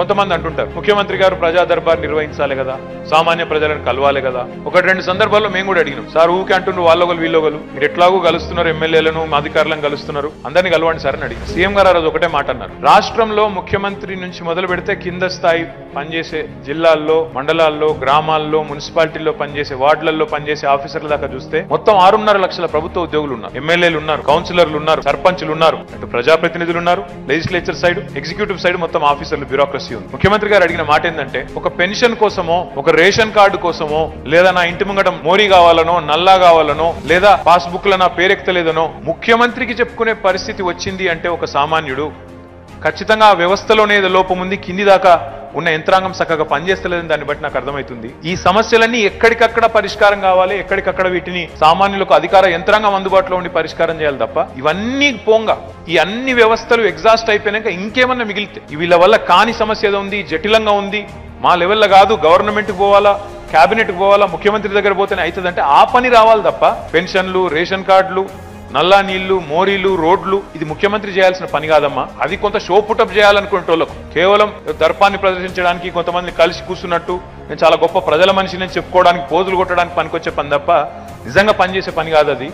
కొంతమంది అంటుంటారు ముఖ్యమంత్రి గారు ప్రజా దర్బార్ నిర్వహించాలి కదా, సామాన్య ప్రజలను కలవాలి కదా. ఒకటి రెండు సందర్భాల్లో మేము కూడా అడిగినాం, సార్ ఊకే అంటున్నారు వాళ్ళొగలు వీళ్ళొగలు, మీరు ఎట్లాగూ కలుస్తున్నారు, ఎమ్మెల్యేలను అధికారులను కలుస్తున్నారు, అందరినీ కలవండి సార్ అని అడిగి సీఎం గారు ఆ రోజు ఒకటే మాట అన్నారు, రాష్ట్రంలో ముఖ్యమంత్రి నుంచి మొదలు పెడితే కింద స్థాయి పనిచేసే జిల్లాల్లో, మండలాల్లో, గ్రామాల్లో, మున్సిపాలిటీల్లో పనిచేసే వార్డులలో పనిచేసే ఆఫీసర్ల దాకా చూస్తే మొత్తం 6.5 లక్షల ప్రభుత్వ ఉద్యోగులు ఉన్నారు, ఎమ్మెల్యేలు ఉన్నారు, కౌన్సిలర్లు ఉన్నారు, సర్పంచులు ఉన్నారు, అటు ప్రజాప్రతినిధులు ఉన్నారు, లెజిస్లేచర్ సైడ్, ఎగ్జిక్యూటివ్ సైడ్ మొత్తం ఆఫీసర్లు, బ్యూరోక్రసీ ఉంది. ముఖ్యమంత్రి గారు అడిగిన మాట ఏంటంటే, ఒక పెన్షన్ కోసమో, ఒక రేషన్ కార్డు కోసమో, లేదా నా ఇంటి ముంగట మోరీ కావాలనో, నల్లా కావాలనో, లేదా పాస్బుక్ లో నా పేరెక్కలేదనో ముఖ్యమంత్రికి చెప్పుకునే పరిస్థితి వచ్చింది అంటే ఒక సామాన్యుడు ఖచ్చితంగా ఆ వ్యవస్థలోనే ఏదో లోపం ఉంది, కింది దాకా ఉన్న యంత్రాంగం చక్కగా పనిచేస్తలేదని దాన్ని బట్టి నాకు అర్థమవుతుంది. ఈ సమస్యలన్నీ ఎక్కడికక్కడ పరిష్కారం కావాలి, ఎక్కడికక్కడ వీటిని సామాన్యులకు అధికార యంత్రాంగం అందుబాటులో ఉండి పరిష్కారం చేయాలి తప్ప ఇవన్నీ పోంగా ఈ అన్ని వ్యవస్థలు ఎగ్జాస్ట్ అయిపోయినాక ఇంకేమన్నా మిగిలితే వీళ్ళ వల్ల కాని సమస్య ఏదో ఉంది, జటిలంగా ఉంది, మా లెవెల్లో కాదు, గవర్నమెంట్కి పోవాలా, క్యాబినెట్కి పోవాలా, ముఖ్యమంత్రి దగ్గర పోతేనే అవుతుందంటే ఆ పని రావాలి తప్ప పెన్షన్లు, రేషన్ కార్డులు, నల్లా నీళ్లు, మోరీలు, రోడ్లు ఇది ముఖ్యమంత్రి చేయాల్సిన పని కాదమ్మా. అది కొంత షో పుటప్ చేయాలనుకునే వాళ్ళకు కేవలం దర్పాన్ని ప్రదర్శించడానికి కొంతమంది కలిసి కూర్చున్నట్టు నేను చాలా గొప్ప ప్రజల మనిషిని చెప్పుకోవడానికి, పోజులు కొట్టడానికి పనికొచ్చే పని తప్ప నిజంగా పనిచేసే పని కాదు అది.